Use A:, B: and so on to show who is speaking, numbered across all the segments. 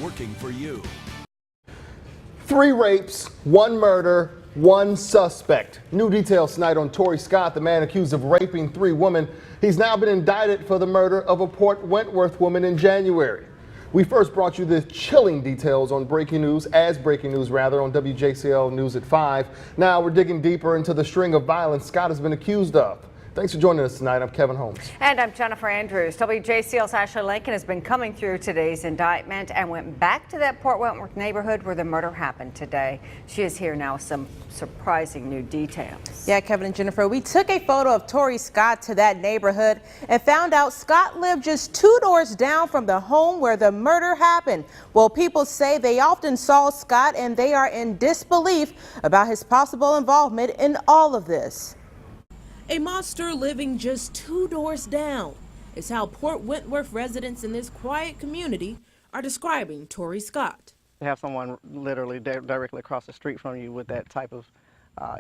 A: working for you.
B: 3 rapes, 1 murder, 1 suspect. New details tonight on Torrey Scott, the man accused of raping 3 women. He's now been indicted for the murder of a Port Wentworth woman in January. We first brought you the chilling details on breaking news on WJCL News at 5. Now we're digging deeper into the string of violence Scott has been accused of. Thanks for joining us tonight. I'm Kevin Holmes.
C: And I'm Jennifer Andrews. WJCL's Ashley Lincoln has been coming through today's indictment and went back to that Port Wentworth neighborhood where the murder happened today. She is here now with some surprising new details.
D: Yeah, Kevin and Jennifer, we took a photo of Torrey Scott to that neighborhood and found out Scott lived just 2 doors down from the home where the murder happened. Well, people say they often saw Scott and they are in disbelief about his possible involvement in all of this.
E: A monster living just 2 doors down is how Port Wentworth residents in this quiet community are describing Torrey Scott.
F: To have someone literally directly across the street from you with that type of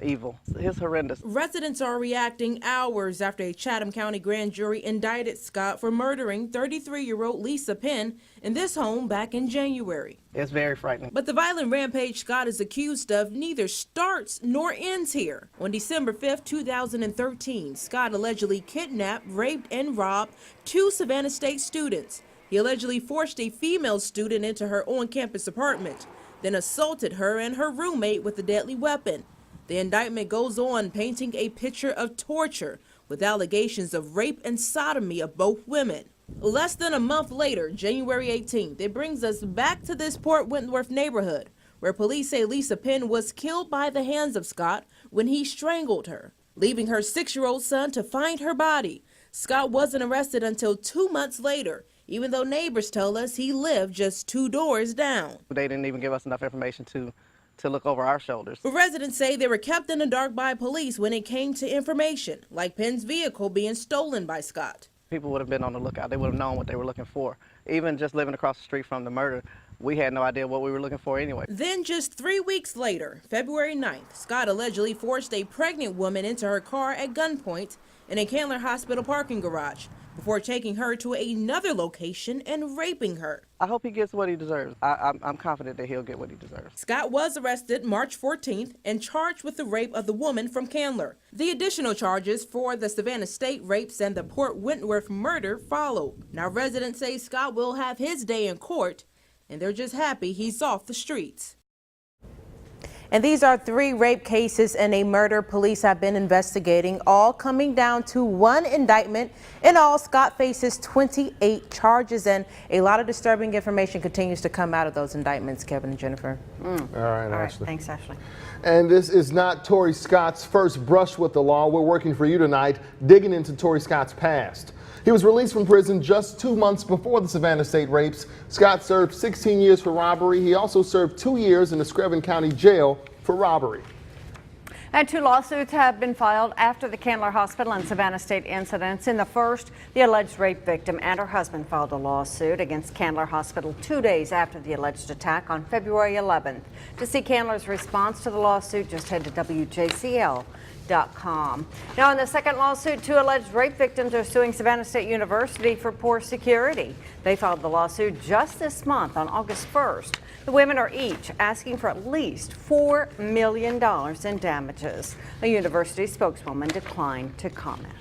F: evil is horrendous.
E: Residents are reacting hours after a Chatham County grand jury indicted Scott for murdering 33-year-old Lisa Penn in this home back in January.
F: It's very frightening.
E: But the violent rampage Scott is accused of neither starts nor ends here. On December 5th, 2013, Scott allegedly kidnapped, raped, and robbed 2 Savannah State students. He allegedly forced a female student into her on-campus apartment, then assaulted her and her roommate with a deadly weapon. The indictment goes on painting a picture of torture with allegations of rape and sodomy of both women. Less than a month later, January 18th, it brings us back to this Port Wentworth neighborhood where police say Lisa Penn was killed by the hands of Scott when he strangled her, leaving her 6-year-old son to find her body. Scott wasn't arrested until 2 months later, even though neighbors tell us he lived just 2 doors down.
F: They didn't even give us enough information to look over our shoulders.
E: Residents say they were kept in the dark by police when it came to information, like Penn's vehicle being stolen by Scott.
F: People would have been on the lookout. They would have known what they were looking for. Even just living across the street from the murder, we had no idea what we were looking for anyway.
E: Then just 3 weeks later, February 9th, Scott allegedly forced a pregnant woman into her car at gunpoint in a Candler Hospital parking garage before taking her to another location and raping her.
F: I hope he gets what he deserves. I'm confident that he'll get what he deserves.
E: Scott was arrested March 14th and charged with the rape of the woman from Candler. The additional charges for the Savannah State rapes and the Port Wentworth murder followed. Now residents say Scott will have his day in court, and they're just happy he's off the streets.
D: And these are 3 rape cases and a murder police have been investigating, all coming down to 1 indictment. In all, Scott faces 28 charges, and a lot of disturbing information continues to come out of those indictments, Kevin and Jennifer.
B: All right, Ashley.
C: Thanks, Ashley.
B: And this is not Torrey Scott's first brush with the law. We're working for you tonight, digging into Torrey Scott's past. He was released from prison just 2 months before the Savannah State rapes. Scott served 16 years for robbery. He also served 2 years in the Screven County Jail for robbery.
C: And 2 lawsuits have been filed after the Candler Hospital and Savannah State incidents. In the first, the alleged rape victim and her husband filed a lawsuit against Candler Hospital 2 days after the alleged attack on February 11th. To see Candler's response to the lawsuit, just head to WJCL.com. Now, in the second lawsuit, 2 alleged rape victims are suing Savannah State University for poor security. They filed the lawsuit just this month on August 1st. The women are each asking for at least $4 million in damages. A university spokeswoman declined to comment.